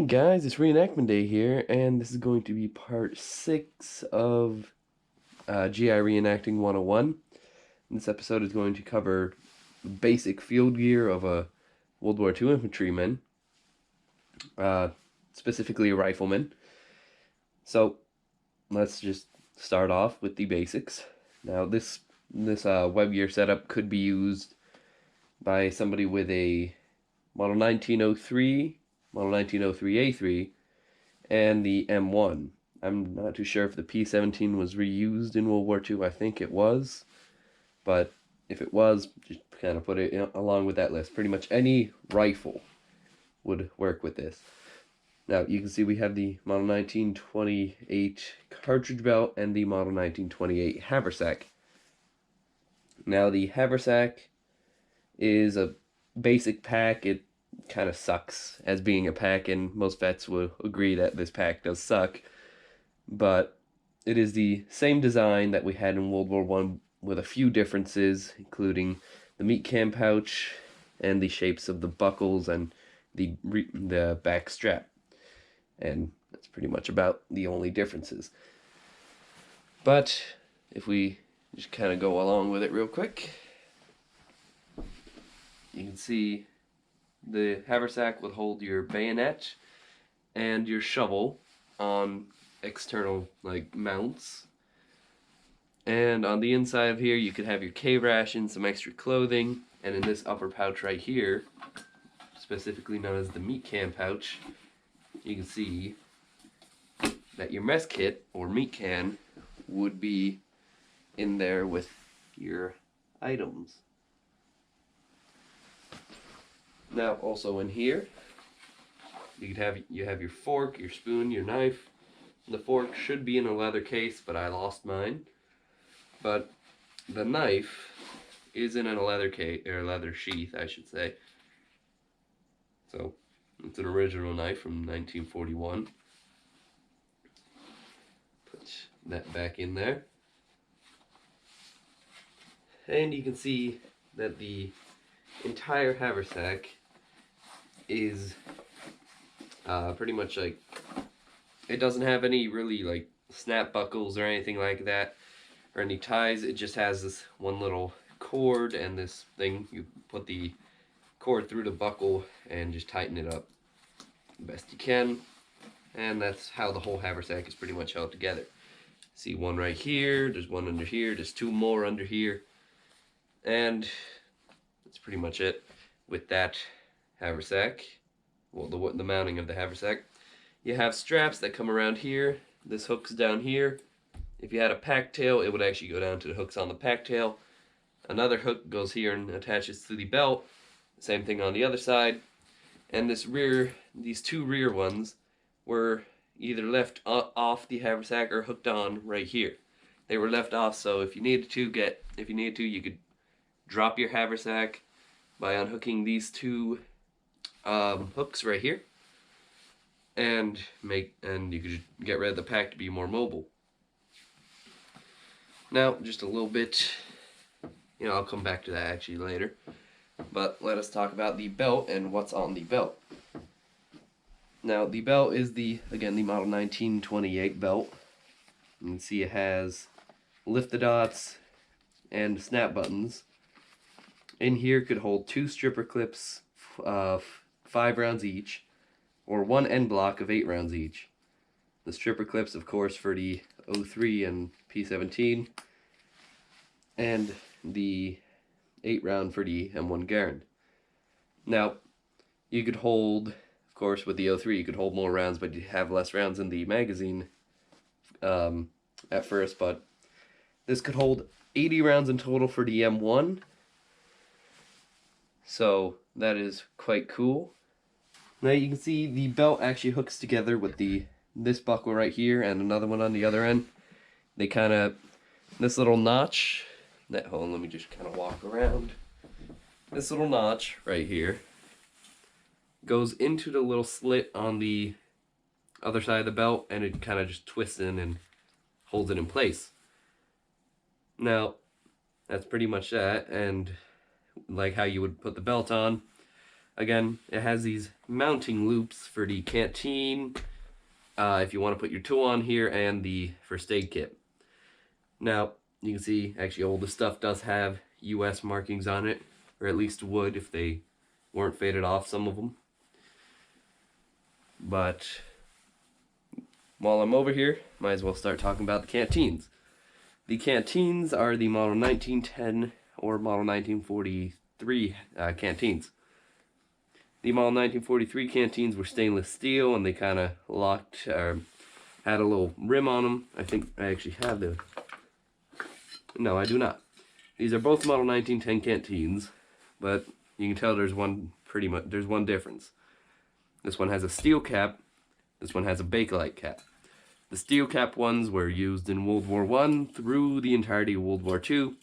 Guys, it's reenactment day here, and this is going to be part 6 of GI Reenacting 101. This episode is going to cover basic field gear of a World War II infantryman, specifically a rifleman. So, let's just start off with the basics. Now, this web gear setup could be used by somebody with a Model 1903, Model 1903A3, and the M1. I'm not too sure if the P17 was reused in World War II. I think it was, but if it was, just kind of put it along with that list. Pretty much any rifle would work with this. Now, you can see we have the Model 1928 cartridge belt and the Model 1928 Haversack. Now, the Haversack is a basic pack. It kind of sucks as being a pack, and most vets will agree that this pack does suck, but it is the same design that we had in World War I with a few differences, including the meat can pouch and the shapes of the buckles and the back strap, and that's pretty much about the only differences. But if we just kind of go along with it real quick, you can see the Haversack would hold your bayonet and your shovel on external mounts. And on the inside of here you could have your K ration, some extra clothing, and in this upper pouch right here, specifically known as the meat can pouch, you can see that your mess kit or meat can would be in there with your items. Now, also in here, you have your fork, your spoon, your knife. The fork should be in a leather case, but I lost mine. But the knife is in a leather case, or leather sheath, I should say. So it's an original knife from 1941. Put that back in there, and you can see that the entire Haversack is pretty much it doesn't have any really snap buckles or anything like that, or any ties. It just has this one little cord and this thing. You put the cord through the buckle and just tighten it up the best you can, and that's how the whole Haversack is pretty much held together. See one right here, there's one under here, there's two more under here, and that's pretty much it with that Haversack. Well, the mounting of the Haversack. You have straps that come around here. This hook's down here. If you had a pack tail, it would actually go down to the hooks on the pack tail. Another hook goes here and attaches to the belt. Same thing on the other side. And these two rear ones were either left off the Haversack or hooked on right here. They were left off, so if you needed to, you could drop your Haversack by unhooking these two hooks right here, and you could just get rid of the pack to be more mobile. Now, just a little bit, I'll come back to that actually later, but let us talk about the belt and what's on the belt. Now, the belt is again the Model 1928 belt. You can see it has lift-the-dots and snap buttons. In here could hold two stripper clips of 5 rounds each, or one end block of 8 rounds each. The stripper clips, of course, for the 03 and P17, and the 8 round for the M1 Garand. Now, you could hold, of course, with the 03, you could hold more rounds, but you have less rounds in the magazine at first, but this could hold 80 rounds in total for the M1. So that is quite cool. Now you can see the belt actually hooks together with this buckle right here and another one on the other end. They this little notch, let me just kind of walk around. This little notch right here goes into the little slit on the other side of the belt, and it kind of just twists in and holds it in place. Now, that's pretty much that, and like how you would put the belt on. Again, it has these mounting loops for the canteen, if you want to put your tool on here, and the first aid kit. Now, you can see, actually, all the stuff does have US markings on it, or at least would if they weren't faded off, some of them. But while I'm over here, might as well start talking about the canteens. The canteens are the model 1910 or model 1943 canteens. The model 1943 canteens were stainless steel, and they kind of locked, or had a little rim on them. I think I actually have the... No, I do not. These are both model 1910 canteens, but you can tell there's one difference. This one has a steel cap, this one has a Bakelite cap. The steel cap ones were used in World War I through the entirety of World War II,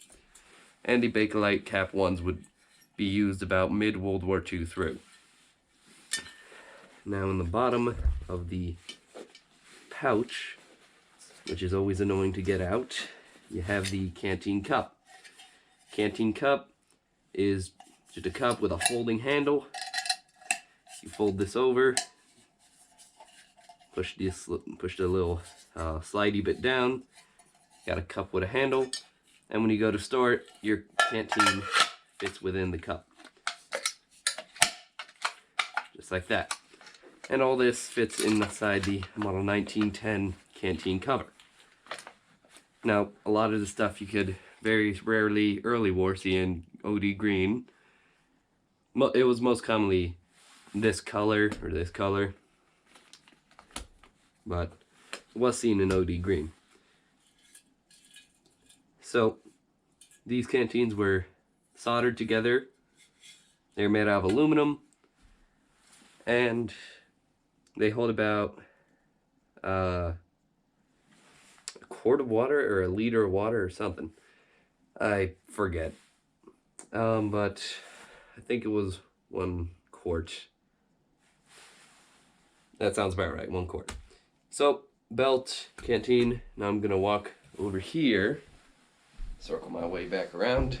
and the Bakelite cap ones would be used about mid-World War II through. Now in the bottom of the pouch, which is always annoying to get out, you have the canteen cup. Canteen cup is just a cup with a holding handle. You fold this over, push the little slidey bit down, got a cup with a handle, and when you go to store it, your canteen fits within the cup. Just like that. And all this fits inside the model 1910 canteen cover. Now, a lot of the stuff you could very rarely early war see in OD green. It was most commonly this color or this color, but it was seen in OD green. So these canteens were soldered together. They're made out of aluminum, and they hold about a quart of water or a liter of water or something. I forget. But I think it was 1 quart. That sounds about right, 1 quart. So, belt, canteen. Now I'm gonna walk over here, circle my way back around,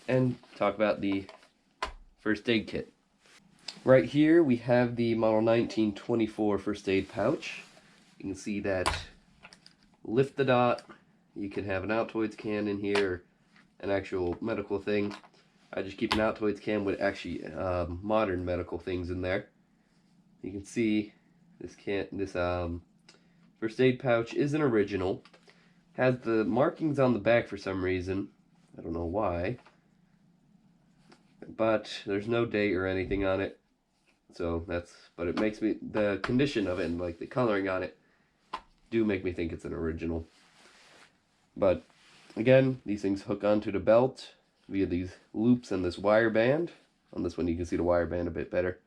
and talk about the first aid kit. Right here we have the model 1924 first aid pouch. You can see that lift the dot. You can have an Altoids can in here, an actual medical thing. I just keep an Altoids can with actually modern medical things in there. You can see this first aid pouch is an original. Has the markings on the back for some reason. I don't know why. But there's no date or anything on it. So but it makes me, the condition of it and like the coloring on it do make me think it's an original. But again, these things hook onto the belt via these loops and this wire band. On this one you can see the wire band a bit better.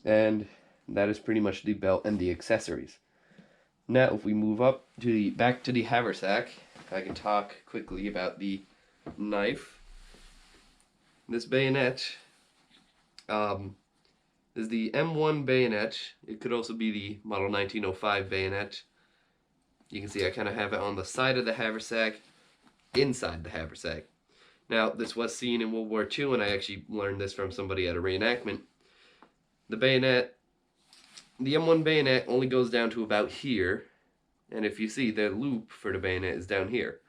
And that is pretty much the belt and the accessories. Now if we move up to back to the haversack, I can talk quickly about the knife. This bayonet is the M1 bayonet. It could also be the model 1905 bayonet. You can see I kind of have it on the side of the haversack, inside the haversack. Now, this was seen in World War II, and I actually learned this from somebody at a reenactment. The bayonet, the M1 bayonet only goes down to about here, and if you see, the loop for the bayonet is down here.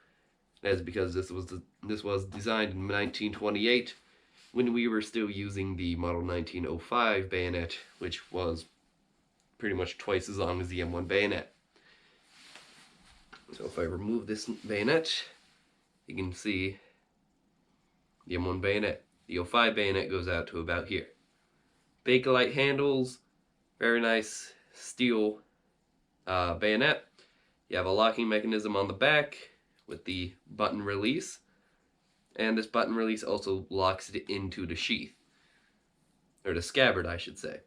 That's because this was designed in 1928, when we were still using the model 1905 bayonet, which was pretty much twice as long as the M1 bayonet. So if I remove this bayonet, you can see the M1 bayonet. The 05 bayonet goes out to about here. Bakelite handles, very nice steel bayonet. You have a locking mechanism on the back with the button release. And this button release also locks it into the sheath. Or the scabbard, I should say.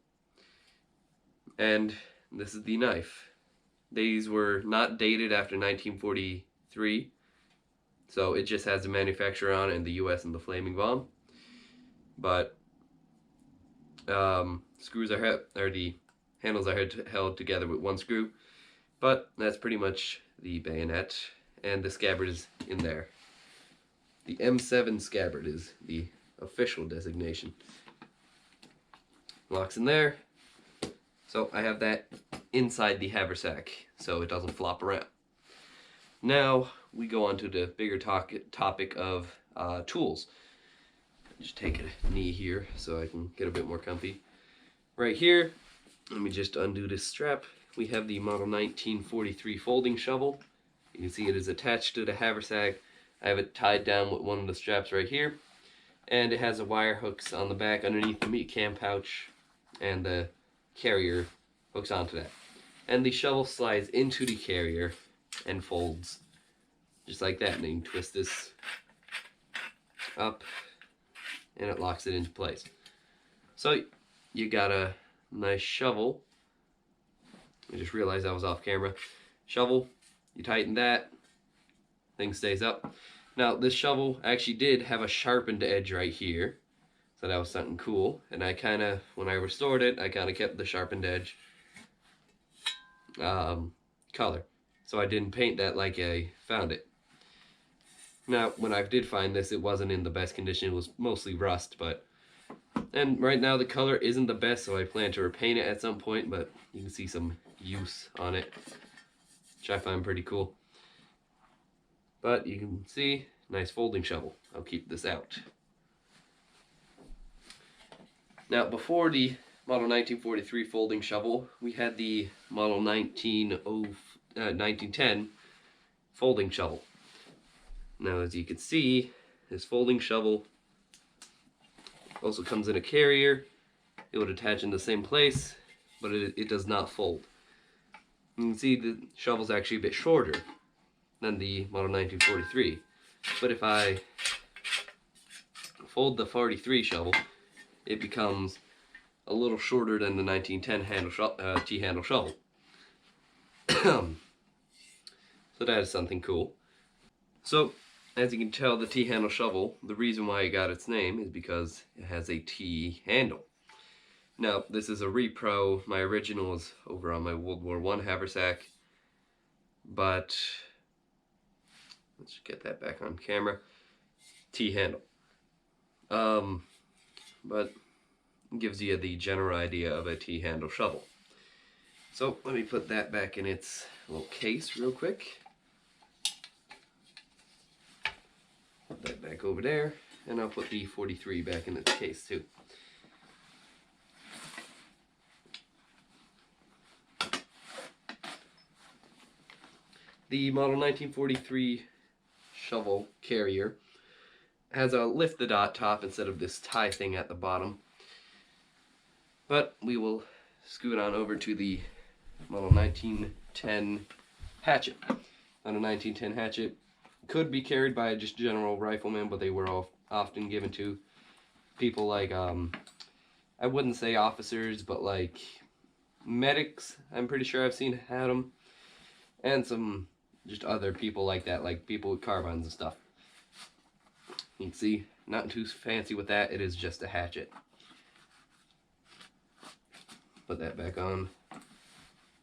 And this is the knife. These were not dated after 1943. So it just has the manufacturer on it and the US and the flaming bomb. But screws are the handles are held together with 1 screw. But that's pretty much the bayonet. And the scabbard is in there. The M7 scabbard is the official designation. Locks in there. So I have that inside the haversack so it doesn't flop around. Now we go on to the bigger topic of tools. Just take a knee here so I can get a bit more comfy. Right here, let me just undo this strap. We have the Model 1943 folding shovel. You can see it is attached to the haversack. I have it tied down with one of the straps right here. And it has a wire hooks on the back underneath the meat can pouch, and the carrier hooks onto that. And the shovel slides into the carrier and folds just like that. And then you twist this up and it locks it into place. So you got a nice shovel. I just realized I was off camera. Shovel, you tighten that, thing stays up. Now this shovel actually did have a sharpened edge right here, so that was something cool. And I kind of, when I restored it, I kind of kept the sharpened edge color, so I didn't paint that like I found it. Now when I did find this, it wasn't in the best condition. It was mostly rust, and right now the color isn't the best, so I plan to repaint it at some point. But you can see some use on it, which I find pretty cool. But you can see, nice folding shovel. I'll keep this out. Now before the Model 1943 folding shovel, we had the Model 1910 folding shovel. Now as you can see, this folding shovel also comes in a carrier. It would attach in the same place, but it does not fold. You can see the shovel's actually a bit shorter than the Model 1943. But if I fold the 43 shovel, it becomes a little shorter than the 1910 T-handle shovel. So that is something cool. So as you can tell, the T-handle shovel, the reason why it got its name is because it has a T handle. Now this is a repro. My original was over on my World War I haversack, but let's get that back on camera. T-handle. But it gives you the general idea of a T-handle shovel. So let me put that back in its little case real quick. Put that back over there, and I'll put the 43 back in its case too. The Model 1943 shovel carrier has a lift the dot top instead of this tie thing at the bottom. But we will scoot on over to the Model 1910 hatchet. On a 1910 hatchet, could be carried by just general riflemen, but they were often given to people like, I wouldn't say officers, but like medics. I'm pretty sure I've seen had them. And some just other people like that, like people with carbines and stuff. You can see, not too fancy with that. It is just a hatchet. Put that back on.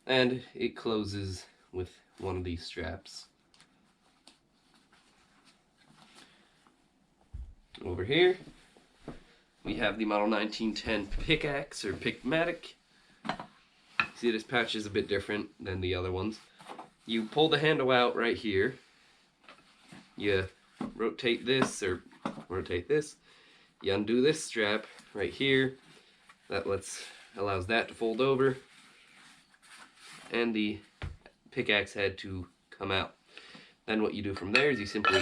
And it closes with one of these straps. Over here, we have the Model 1910 pickaxe or pickmatic. See, this pouch is a bit different than the other ones. You pull the handle out right here. You rotate this or rotate this. You undo this strap right here. That allows that to fold over, and the pickaxe head to come out. Then what you do from there is you simply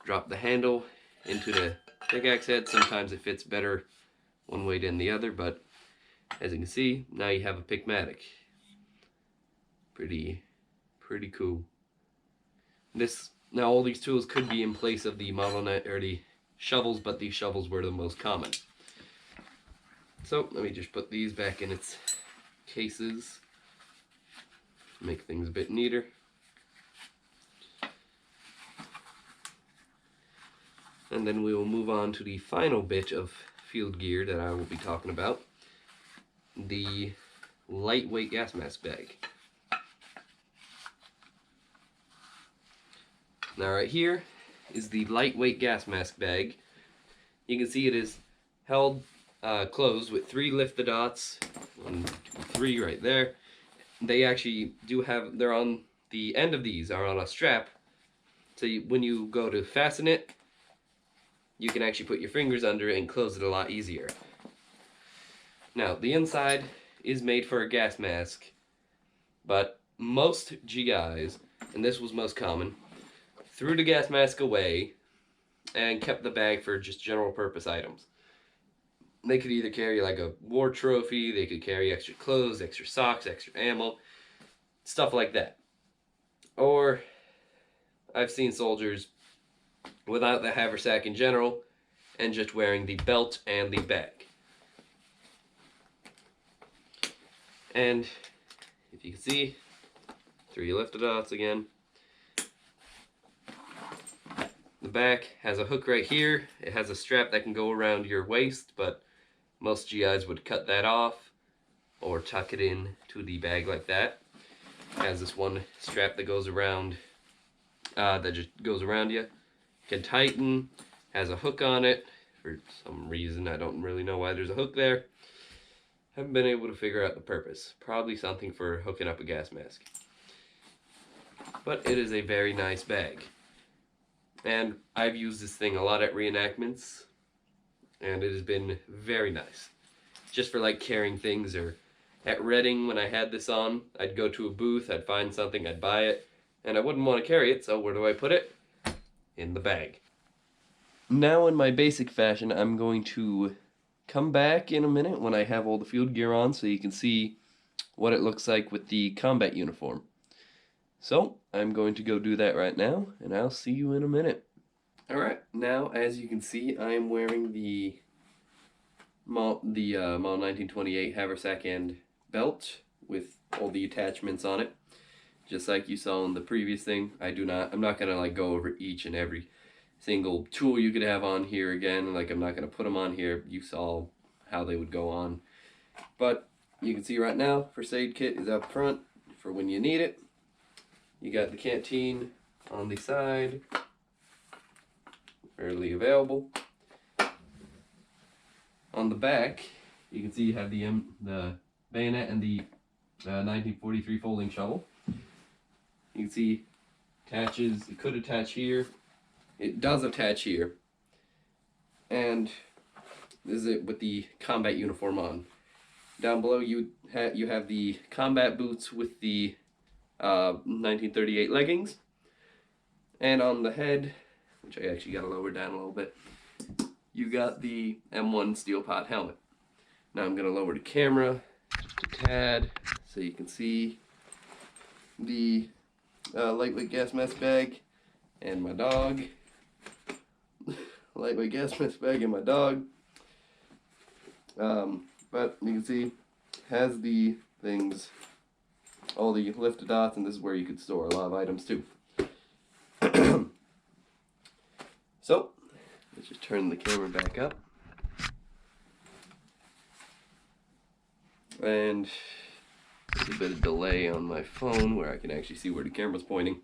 drop the handle into the pickaxe head. Sometimes it fits better one way than the other, but as you can see, now you have a pickmatic. Pretty cool. Now all these tools could be in place of the the shovels, but these shovels were the most common. So let me just put these back in its cases, make things a bit neater. And then we will move on to the final bit of field gear that I will be talking about, the lightweight gas mask bag. Now right here, is the lightweight gas mask bag. You can see it is held closed with 3 lift the dots, 1, 2, 3 right there. They actually do have, they're on the end of these are on a strap, so when you go to fasten it, you can actually put your fingers under it and close it a lot easier. Now, the inside is made for a gas mask, but most GIs, and this was most common, threw the gas mask away and kept the bag for just general purpose items. They could either carry like a war trophy, they could carry extra clothes, extra socks, extra ammo, stuff like that. Or I've seen soldiers without the haversack in general and just wearing the belt and the bag. And if you can see, 3 lifted dots again. The back has a hook right here. It has a strap that can go around your waist, but most GIs would cut that off or tuck it in to the bag like that. It has this one strap that goes around, that just goes around you. Can tighten, has a hook on it. For some reason, I don't really know why there's a hook there. Haven't been able to figure out the purpose. Probably something for hooking up a gas mask. But it is a very nice bag. And I've used this thing a lot at reenactments, and it has been very nice. Just for like carrying things, or at Reading when I had this on, I'd go to a booth, I'd find something, I'd buy it, and I wouldn't want to carry it, so where do I put it? In the bag. Now in my basic fashion, I'm going to come back in a minute when I have all the field gear on so you can see what it looks like with the combat uniform. So, I'm going to go do that right now, and I'll see you in a minute. Alright, now as you can see, I am wearing the Model 1928 haversack and belt with all the attachments on it. Just like you saw in the previous thing, I'm not going to like go over each and every single tool you could have on here again. Like, I'm not going to put them on here. You saw how they would go on. But you can see right now, first aid kit is up front for when you need it. You got the canteen on the side, readily available. On the back, you can see you have the bayonet and the 1943 folding shovel. You can see attaches. It could attach here. It does attach here. And this is it with the combat uniform on. Down below you have the combat boots with the 1938 leggings. And on the head, which I actually got to lower down a little bit, you got the M1 steel pot helmet. Now I'm going to lower the camera just a tad so you can see the lightweight gas mask bag and my dog. Lightweight gas mask bag and my dog. But you can see, has the things, all the lifted dots, and this is where you could store a lot of items too. So, let's just turn the camera back up. And there's a bit of delay on my phone where I can actually see where the camera's pointing.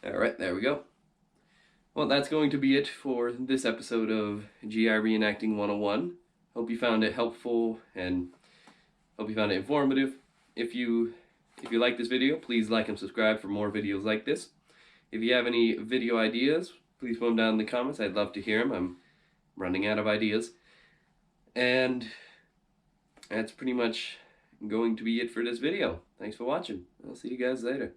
Alright, there we go. Well, that's going to be it for this episode of GI Reenacting 101. Hope you found it helpful and hope you found it informative. If you like this video, please like and subscribe for more videos like this. If you have any video ideas, please put them down in the comments. I'd love to hear them. I'm running out of ideas. And that's pretty much going to be it for this video. Thanks for watching. I'll see you guys later.